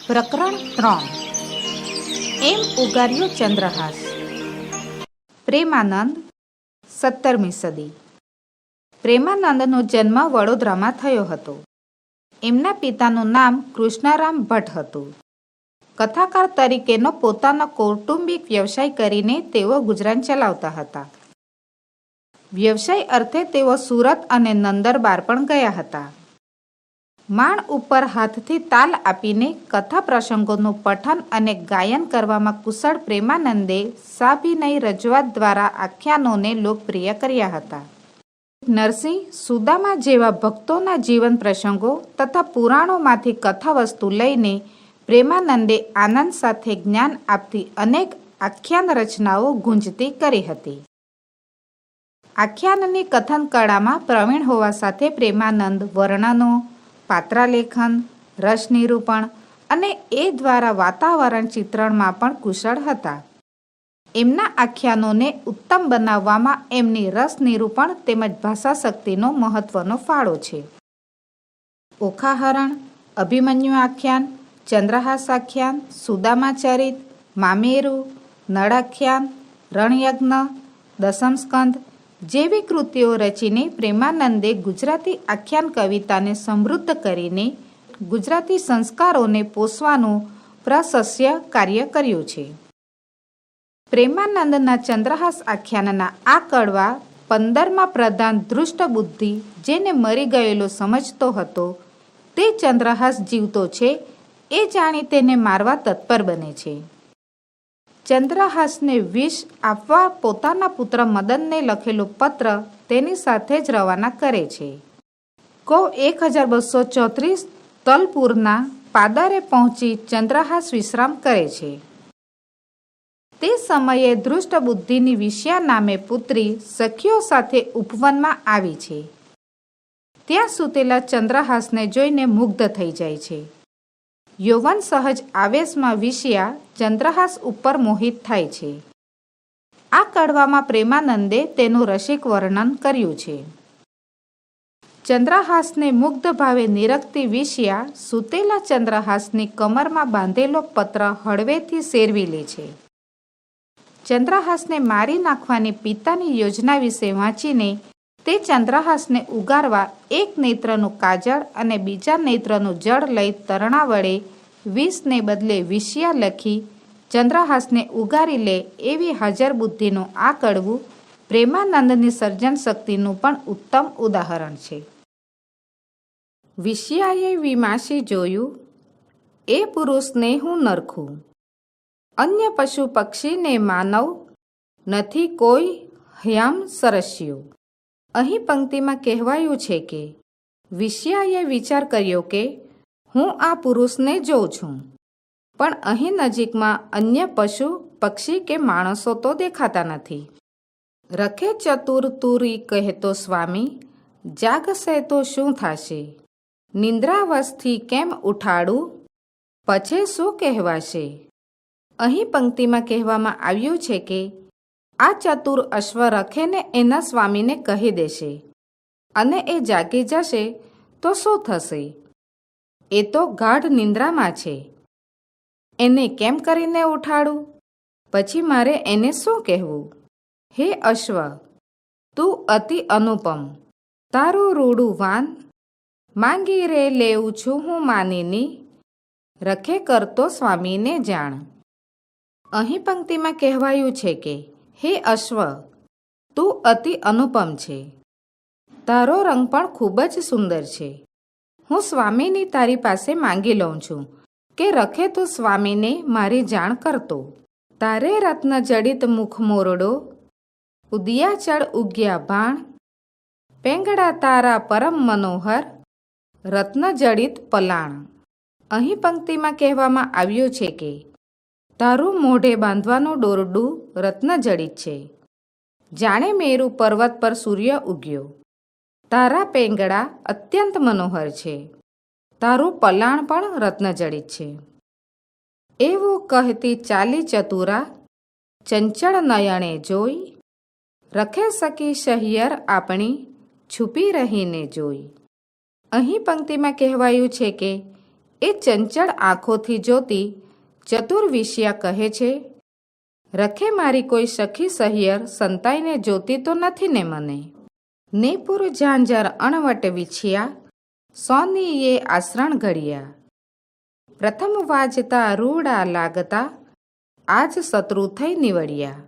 પ્રકરણ 3. એમ ઉગાર્યો ચંદ્રહાસ. પ્રેમાનંદ 17મી સદી. પ્રેમાનંદનો જન્મ વડોદરામાં થયો હતો. એમના પિતાનું નામ કૃષ્ણારામ ભટ્ટ હતું. કથાકાર તરીકેનો પોતાનો કૌટુંબિક વ્યવસાય કરીને તેઓ ગુજરાન ચલાવતા હતા. વ્યવસાય અર્થે તેઓ સુરત અને નંદરબાર પણ ગયા હતા. માણ ઉપર હાથથી તાલ આપીને કથા પ્રસંગોનું પઠન અને ગાયન કરવામાં કુશળ પ્રેમાનંદે સાભિનય રજૂઆત દ્વારા આખ્યાનોને લોકપ્રિય કર્યા હતા. નરસિંહ, સુદામા જેવા ભક્તોના જીવન પ્રસંગો તથા પુરાણોમાંથી કથાવસ્તુ લઈને પ્રેમાનંદે આનંદ સાથે જ્ઞાન આપતી અનેક આખ્યાન રચનાઓ ગુંજતી કરી હતી. આખ્યાનની કથન કળામાં પ્રવીણ હોવા સાથે પ્રેમાનંદ વર્ણનો, પાત્રાલેખન, રસ નિરૂપણ અને એ દ્વારા વાતાવરણ ચિત્રણમાં પણ કુશળ હતા. એમના આખ્યાનોને ઉત્તમ બનાવવામાં એમની રસ નિરૂપણ તેમજ ભાષા શક્તિનો મહત્વનો ફાળો છે. ઓખાહરણ, અભિમન્યુ આખ્યાન, ચંદ્રહાસ આખ્યાન, સુદામાચરિત, મામેરુ, નળાખ્યાન, રણયજ્ઞ, દશમસ્કંદ જેવી કૃતિઓ રચીને પ્રેમાનંદે ગુજરાતી આખ્યાન કવિતાને સમૃદ્ધ કરીને ગુજરાતી સંસ્કારોને પોષવાનું પ્રશસ્ય કાર્ય કર્યું છે. પ્રેમાનંદના ચંદ્રહાસ આખ્યાનના આ કડવા 15મા પ્રધાન ધૃષ્ટ બુદ્ધિ જેને મરી ગયેલો સમજતો હતો તે ચંદ્રહાસ જીવતો છે એ જાણી તેને મારવા તત્પર બને છે. ચંદ્રહાસને વિષ આપવા પોતાના પુત્ર મદનને લખેલો પત્ર તેની સાથે જ રવાના કરે છે. કો 1234 તલપુરના પાદરે પહોંચી ચંદ્રહાસ વિશ્રામ કરે છે. તે સમયે ધૃષ્ટ બુદ્ધિની વિષ્યા નામે પુત્રી સખીઓ સાથે ઉપવનમાં આવી છે. ત્યાં સૂતેલા ચંદ્રહાસને જોઈને મુગ્ધ થઈ જાય છે. યૌવન સહજ આવેશમાં વિષ્યા ચંદ્રહાસ ઉપર મોહિત થાય છે. આ કડવામાં પ્રેમાનંદે તેનું રસિક વર્ણન કર્યું છે. ચંદ્રહાસને મુગ્ધ ભાવે નિરખતી વિષ્યા સૂતેલા ચંદ્રહાસની કમરમાં બાંધેલો પત્ર હળવેથી સેરવી લે છે. ચંદ્રહાસને મારી નાખવાની પિતાની યોજના વિશે વાંચીને તે ચંદ્રહાસને ઉગારવા એક નેત્રનું કાજળ અને બીજા નેત્રનું જળ લઈ તરણા વડે વિષને બદલે વિષ્યા લખી ચંદ્રહાસને ઉગારી લે એવી હાજર બુદ્ધિનું આ કડવું પ્રેમાનંદની સર્જન શક્તિનું પણ ઉત્તમ ઉદાહરણ છે. વિષ્યાએ વિમાસી જોયું એ પુરુષને હું નરખું, અન્ય પશુ પક્ષીને માનવ નથી કોઈ હ્યામ સરસ્યું. અહીં પંક્તિમાં કહેવાયું છે કે વિષ્યાએ વિચાર કર્યો કે હું આ પુરુષને જોઉં છું, પણ અહીં નજીકમાં અન્ય પશુ પક્ષી કે માણસો તો દેખાતા નથી. રખે ચતુર તુરી કહેતો સ્વામી, જાગશે તો શું થશે? નિંદ્રાવસ્થથી કેમ ઉઠાડું? પછી શું કહેવાશે? અહીં પંક્તિમાં કહેવામાં આવ્યું છે કે આ ચતુર અશ્વ રખેને એના સ્વામીને કહી દેશે અને એ જાગી જશે તો શું થશે? એ તો ગાઢ નિંદ્રામાં છે. એને કેમ કરીને ઉઠાડું? પછી મારે એને શું કહેવું? હે અશ્વ, તું અતિ અનુપમ, તારું રૂડું વાન માંગી રે લેવું છું હું માનીની, રખે કરતો સ્વામીને જાણ. અહીં પંક્તિમાં કહેવાયું છે કે હે અશ્વ, તું અતિ અનુપમ છે, તારો રંગ પણ ખૂબ જ સુંદર છે. હું સ્વામીની તારી પાસે માંગી લઉં છું કે રખે તું સ્વામીને મારી જાણ કરતો. તારે રત્ન જડિત મુખ મોરડો, ઉદિયાચળ ઉગ્યા ભાણ, પેંગડા તારા પરમ મનોહર, રત્ન જડિત પલાણ. અહીં પંક્તિમાં કહેવામાં આવ્યું છે કે તારું મોઢે બાંધવાનું દોરડું રત્નજડિત છે, જાણે મેરુ પર્વત પર સૂર્ય ઉગ્યો. તારા પેંગડા અત્યંત મનોહર છે, તારું પલાણ પણ રત્નજડિત છે. એવું કહેતી ચાલી ચતુરા, ચંચળ નયણે જોઈ, રખે સકી શહિયર આપણી છુપી રહીને જોઈ. અહીં પંક્તિમાં કહેવાયું છે કે એ ચંચળ આંખોથી જોતી ચતુર વિષયા કહે છે, રખે મારી કોઈ સખી સહિયર સંતાઈને જોતી તો નથી ને મને. નેપુર ઝાંઝર અણવટ વિછિયા, સોનીએ આસરણ ઘડ્યા. પ્રથમ વાજતા રૂડા લાગતા, આજ શત્રુ થઈ નીવડ્યા.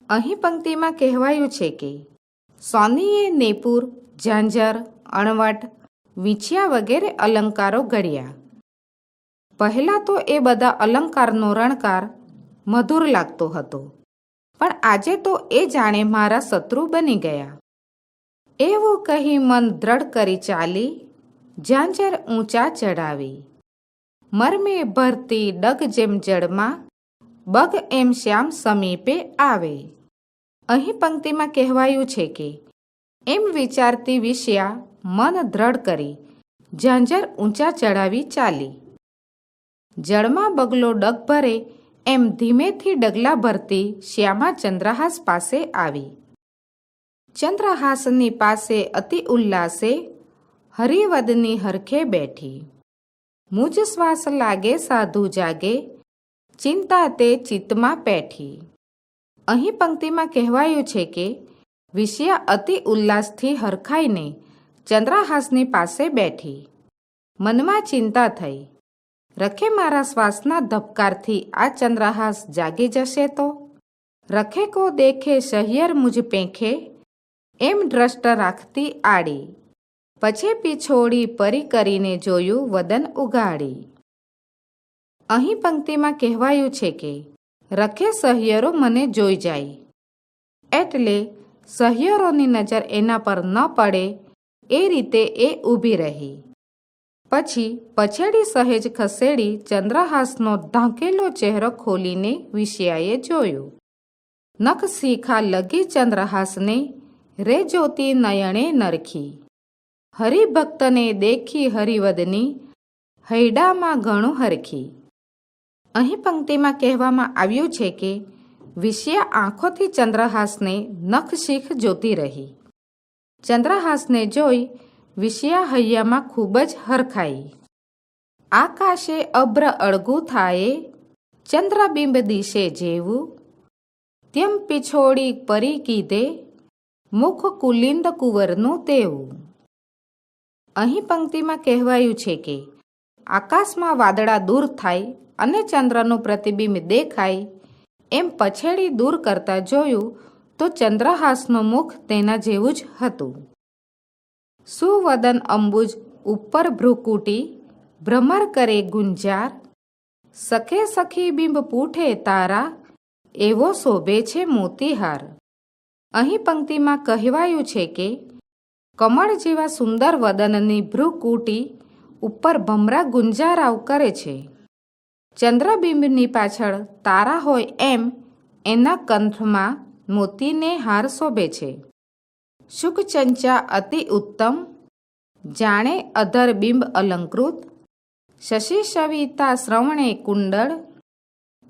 અહીં પંક્તિમાં કહેવાયું છે કે સોનીએ નેપુર, ઝાંઝર, અણવટ, વીંછિયા વગેરે અલંકારો ઘડ્યા. પહેલાં તો એ બધા અલંકારનો રણકાર મધુર લાગતો હતો, પણ આજે તો એ જાણે મારા શત્રુ બની ગયા. એવું કહી મન દ્રઢ કરી ચાલી, ઝાંઝર ઊંચા ચડાવી. મરમે ભરતી ડગ જેમ જળમાં, બગ એમ શ્યામ સમીપે આવે. અહીં પંક્તિમાં કહેવાયું છે કે એમ વિચારતી વિષયા મન દ્રઢ કરી ઝાંઝર ઊંચા ચડાવી ચાલી. જળમાં બગલો ડગ ભરે એમ ધીમેથી ડગલા ભરતી શ્યામા ચંદ્રહાસ પાસે આવી. ચંદ્રહાસની પાસે અતિ ઉલ્લાસે હરિવદની હરખે બેઠી. મુજ શ્વાસ લાગે સાધુ જાગે, ચિંતા તે ચિત્તમાં પેઠી. અહીં પંક્તિમાં કહેવાયું છે કે વિષયા અતિ ઉલ્લાસથી હરખાઈને ચંદ્રહાસની પાસે બેઠી. મનમાં ચિંતા થઈ, રખે મારા શ્વાસના ધબકારથી આ ચંદ્રહાસ જાગી જશે તો? રખે કો દેખે સહિયર મુજ પેંખે, એમ દ્રષ્ટ રાખતી આડી. પછી પીછોડી પરી કરીને જોયું વદન ઉગાડી. અહીં પંક્તિમાં કહેવાયું છે કે રખે સહિયરો મને જોઈ જાય, એટલે સહિયરોની નજર એના પર ન પડે એ રીતે એ ઊભી રહી. પછી પછેડી સહેજ ખસેડી ચંદ્રહાસનો ઢાંકેલો ચહેરો ખોલીને વિષયાએ જોયું. નખ શીખા લગી ચંદ્રહાસને, રે જ્યોતિ નયણે નરખી. હરિભક્તને દેખી હરિવદની, હૈડામાં ઘણું હરખી. અહીં પંક્તિમાં કહેવામાં આવ્યું છે કે વિષયા આંખોથી ચંદ્રહાસને નખશીખ જોતી રહી. ચંદ્રહાસને જોઈ વિષયા હૈયામાં ખૂબ જ હરખાઈ. આકાશે અભ્ર અળગું થાય, ચંદ્રબિંબ દિશે જેવું, તેમ પીછોડી પરી કીધે, મુખ કુલિંદ કુંવરનું તેવું. અહીં પંક્તિમાં કહેવાયું છે કે આકાશમાં વાદળા દૂર થાય અને ચંદ્રનું પ્રતિબિંબ દેખાય એમ પછેડી દૂર કરતા જોયું તો ચંદ્રહાસનું મુખ તેના જેવું જ હતું. સુવદન અંબુજ ઉપર ભ્રુકુટી, ભ્રમર કરે ગુંજાર, સખે સખી બિંબ પૂઠે તારા, એવો શોભે છે મોતીહાર. અહીં પંક્તિમાં કહેવાયું છે કે કમળ જેવા સુંદર વદનની ભ્રુકુટી ઉપર ભમરા ગુંજારાવ કરે છે. ચંદ્રબિંબની પાછળ તારા હોય એમ એના કંઠમાં મોતીને હાર શોભે છે. શુક ચંચા અતિ ઉત્તમ, જાણે અધર બિંબ અલંકૃત, શશી સવિતા શ્રવણે કુંડળ,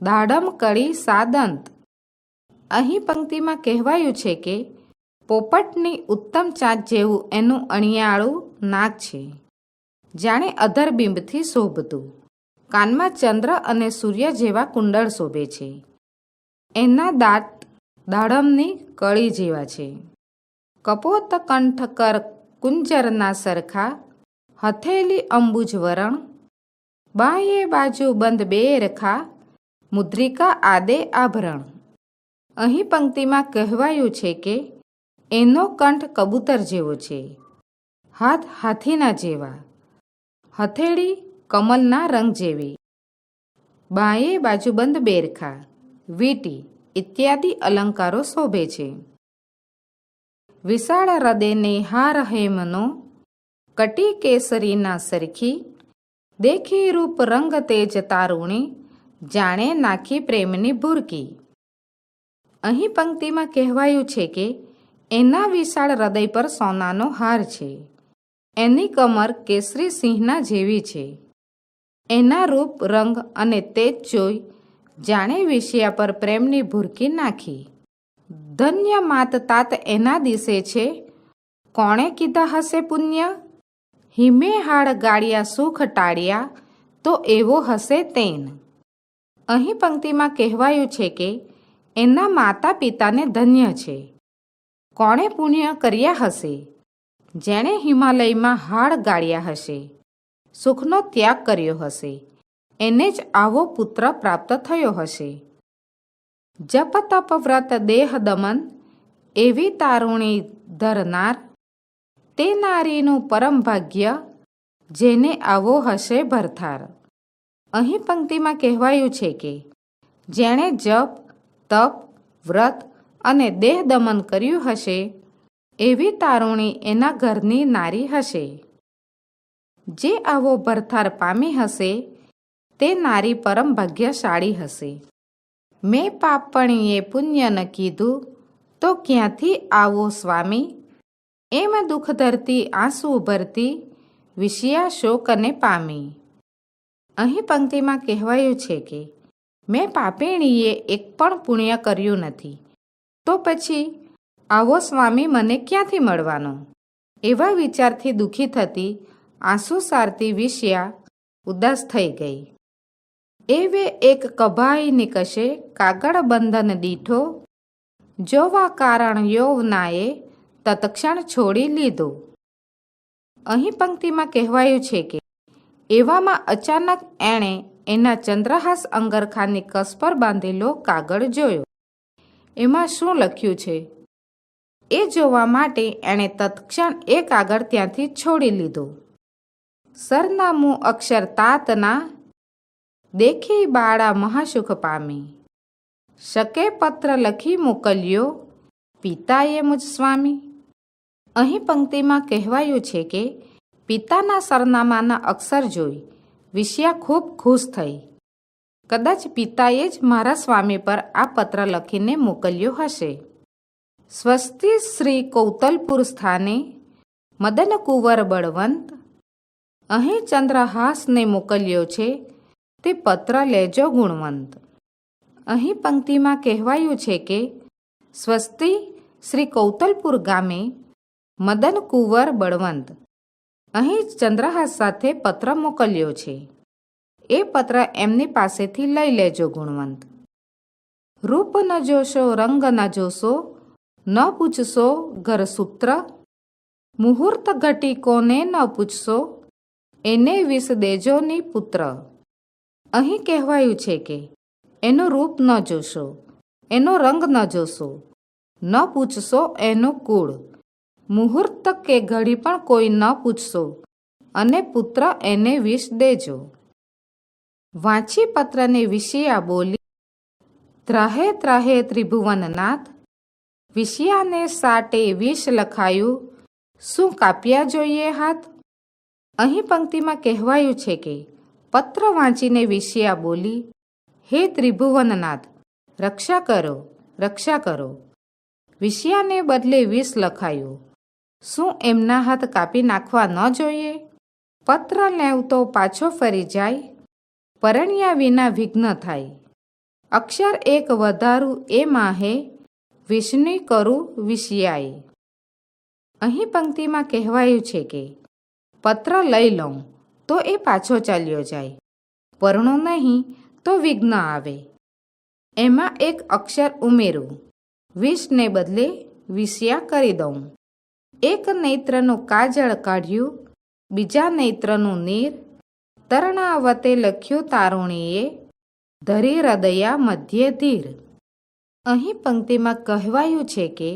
દાડમ કળી સાદંત. અહીં પંક્તિમાં કહેવાયું છે કે પોપટની ઉત્તમ ચાંચ જેવું એનું અણિયાળું નાક છે, જાણે અધરબિંબથી શોભતું. કાનમાં ચંદ્ર અને સૂર્ય જેવા કુંડળ શોભે છે. એના દાંત દાડમની કળી જેવા છે. કપોત કંઠ કર કુંજરના સરખા, હથેલી અંબુજ વરણ, બાંયે બાજુ બંધ બે રખા, મુદ્રિકા આદે આભરણ. અહીં પંક્તિમાં કહેવાયું છે કે એનો કંઠ કબૂતર જેવો છે, હાથ હાથીના જેવા, હથેળી કમલના રંગ જેવી, બાંયે બાજુબંધ બેરખા, વીટી ઇત્યાદિ અલંકારો શોભે છે. વિશાળ હૃદયને હાર હેમનો, કટી કેસરીના સરખી, દેખી રૂપ રંગ તેજ તારુણી, જાણે નાખી પ્રેમની ભૂરકી. અહીં પંક્તિમાં કહેવાયું છે કે એના વિશાળ હૃદય પર સોનાનો હાર છે. એની કમર કેસરી સિંહના જેવી છે. એના રૂપ રંગ અને તેજ જોઈ જાણે વિષયા પર પ્રેમની ભૂરકી નાખી. ધન્ય માત તાત એના દિશે છે, કોણે કીધા હશે પુણ્ય, હિમે હાડ ગાળ્યા સુખ ટાળ્યા, તો એવો હશે તેન. અહીં પંક્તિમાં કહેવાયું છે કે એના માતા પિતાને ધન્ય છે. કોણે પુણ્ય કર્યા હશે? જેણે હિમાલયમાં હાડ ગાળ્યા હશે, સુખનો ત્યાગ કર્યો હશે, એને જ આવો પુત્ર પ્રાપ્ત થયો હશે. જપ તપ વ્રત દેહ દમન એવી તારુણી ધરનાર, તે નારીનું પરમ ભાગ્ય જેને આવો હશે ભરથાર. અહીં પંક્તિમાં કહેવાયું છે કે જેણે જપ તપ વ્રત અને દેહ દમન કર્યું હશે એવી તારુણી એના ઘરની નારી હશે. જે આવો ભરથાર પામી હશે તે નારી પરમ ભાગ્યશાળી હશે. મેં પાપણીએ પુણ્ય ન કીધું તો ક્યાંથી આવો સ્વામી, એમ દુઃખ ધરતી આંસુ ભરતી વિષયા શોકને પામી. અહીં પંક્તિમાં કહેવાયું છે કે મેં પાપીણીએ એક પણ પુણ્ય કર્યું નથી, તો પછી આવો સ્વામી મને ક્યાંથી મળવાનો? એવા વિચારથી દુઃખી થતી આંસુ સારતી વિષયા ઉદાસ થઈ ગઈ. એવે એક કભાઈ નિકશે કાગળ બંધન દીઠો, જોવા કારણ યૌવનાએ તત્ક્ષણ છોડી લીધો. અહીં પંક્તિમાં કહેવાયું છે કે એવામાં અચાનક એણે એના ચંદ્રહાસ અંગરખાની કસ પર બાંધેલો કાગળ જોયો. એમાં શું લખ્યું છે એ જોવા માટે એણે તત્ક્ષણ એ કાગળ ત્યાંથી છોડી લીધો. સરનામું અક્ષર તાતના, દેખી બાળા મહાસુખ પામી. શકે પત્ર લખી મોકલ્યો, પિતાએ મુજ સ્વામી. અહીં પંક્તિમાં કહેવાયું છે કે પિતાના સરનામાના અક્ષર જોઈ વિષયા ખૂબ ખુશ થઈ. કદાચ પિતાએ જ મારા સ્વામી પર આ પત્ર લખીને મોકલ્યો હશે. સ્વસ્તિ શ્રી કૌતલપુર સ્થાને મદન કુંવર બળવંત. અહીં ચંદ્રહાસને મોકલ્યો છે તે પત્ર લેજો ગુણવંત. અહીં પંક્તિમાં કહેવાયું છે કે સ્વસ્તિ શ્રી કૌતલપુર ગામે મદન કુંવર બળવંત અહીં ચંદ્રહાસ સાથે પત્ર મોકલ્યો છે. એ પત્ર એમની પાસેથી લઈ લેજો ગુણવંત. રૂપ ન જોશો રંગ ન જોશો, ન પૂછશો ઘરસૂત્ર, મુહૂર્ત ઘટી કોને ન પૂછશો, એને વિષ દેજો ની પુત્ર. અહીં કહેવાયું છે કે એનું રૂપ ન જોશો, એનો રંગ ન જોશો, ન પૂછશો એનું કુળ, મુહૂર્ત કે ઘડી પણ કોઈ ન પૂછશો, અને પુત્ર એને વિષ દેજો. વાંચી પત્રને વિષયા બોલી, ત્રાહે ત્રાહે ત્રિભુવનનાથ. વિષયાને સાટે વિષ લખાયું, શું કાપ્યા જોઈએ હાથ? અહીં પંક્તિમાં કહેવાયું છે કે પત્ર વાંચીને વિષયા બોલી, હે ત્રિભુવનનાથ, રક્ષા કરો રક્ષા કરો. વિષયાને બદલે વિષ લખાયું, શું એમના હાથ કાપી નાખવા ન જોઈએ? પત્ર લેવતો પાછો ફરી જાય, પરણ્યા વિના વિઘ્ન થાય. અક્ષર એક વધારું એ માહે, વિષ્ણુ કરું વિષયાએ. અહીં પંક્તિમાં કહેવાયું છે કે પત્ર લઈ લઉં તો એ પાછો ચાલ્યો જાય, પરણો નહીં તો વિઘ્ન આવે. એમાં એક અક્ષર ઉમેરું, વિષને બદલે વિષયા કરી દઉં. એક નેત્રનું કાજળ કાઢ્યું, બીજા નેત્રનું નીર, તરણાવતે લખ્યું તારુણીએ, ધરી હૃદયા મધ્યે ધીર. અહીં પંક્તિમાં કહેવાયું છે કે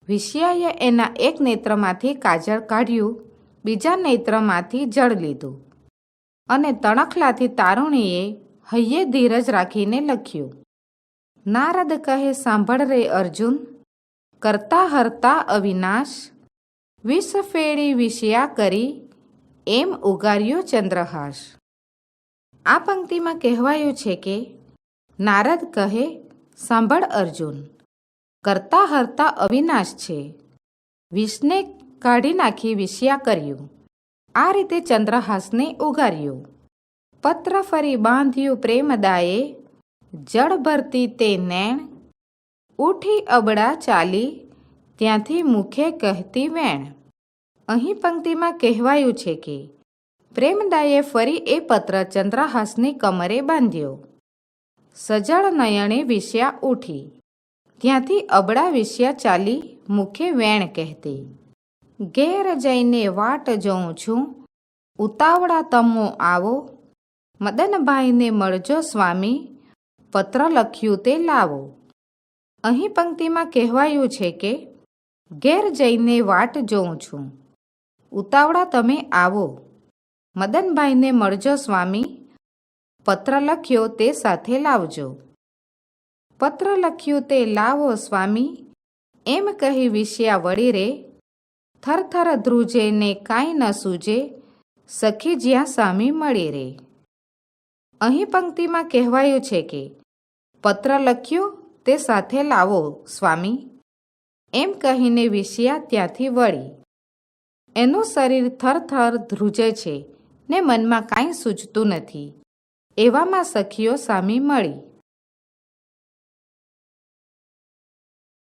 વિષયાએ એના એક નેત્રમાંથી કાજળ કાઢ્યું, બીજા નેત્રમાંથી જળ લીધું, અને તણખલાથી તારુણીએ હૈયે ધીરજ રાખીને લખ્યું. નારદ કહે સાંભળ રે અર્જુન, કરતા હરતા અવિનાશ, વિષ ફેડી વિષયા કરી, એમ ઉગાર્યો ચંદ્રહાસ. આ પંક્તિમાં કહેવાયું છે કે નારદ કહે સાંભળ અર્જુન, કરતા હરતા અવિનાશ છે, વિષને કાઢી નાખી વિષયા કર્યું. આ રીતે ચંદ્રહાસને ઉગાર્યું. પત્ર ફરી બાંધ્યું પ્રેમદાયે, જળ ભરતી તે નૈણ, ઉઠી અબડા ચાલી, ત્યાંથી મુખે કહેતી વેણ. અહીં પંક્તિમાં કહેવાયું છે કે પ્રેમદાયે ફરી એ પત્ર ચંદ્રહાસની કમરે બાંધ્યો. સજળ નયણે વિષ્યા ઉઠી. ત્યાંથી અબળા વિષ્યા ચાલી મુખે વેણ કહેતી. ઘેર જઈને વાટ જોઉં છું, ઉતાવળા તમો આવો. મદનભાઈને મળજો સ્વામી, પત્ર લખ્યું તે લાવો. અહીં પંક્તિમાં કહેવાયું છે કે ઘેર જઈને વાટ જોઉં છું, ઉતાવળા તમે આવો. મદનભાઈને મળજો સ્વામી, પત્ર લખ્યો તે સાથે લાવજો. પત્ર લખ્યું તે લાવો સ્વામી, એમ કહી વિષ્યા વળી રે. થરથર ધ્રુજે ને કાંઈ ન સૂજે, સખી જ્યાં સામી મળી રે. અહીં પંક્તિમાં કહેવાયું છે કે પત્ર લખ્યો તે સાથે લાવો સ્વામી, એમ કહીને વિષ્યા ત્યાંથી વળી. એનું શરીર થરથર ધ્રુજે છે ને મનમાં કાંઈ સૂઝતું નથી. એવામાં સખીઓ સામી મળી.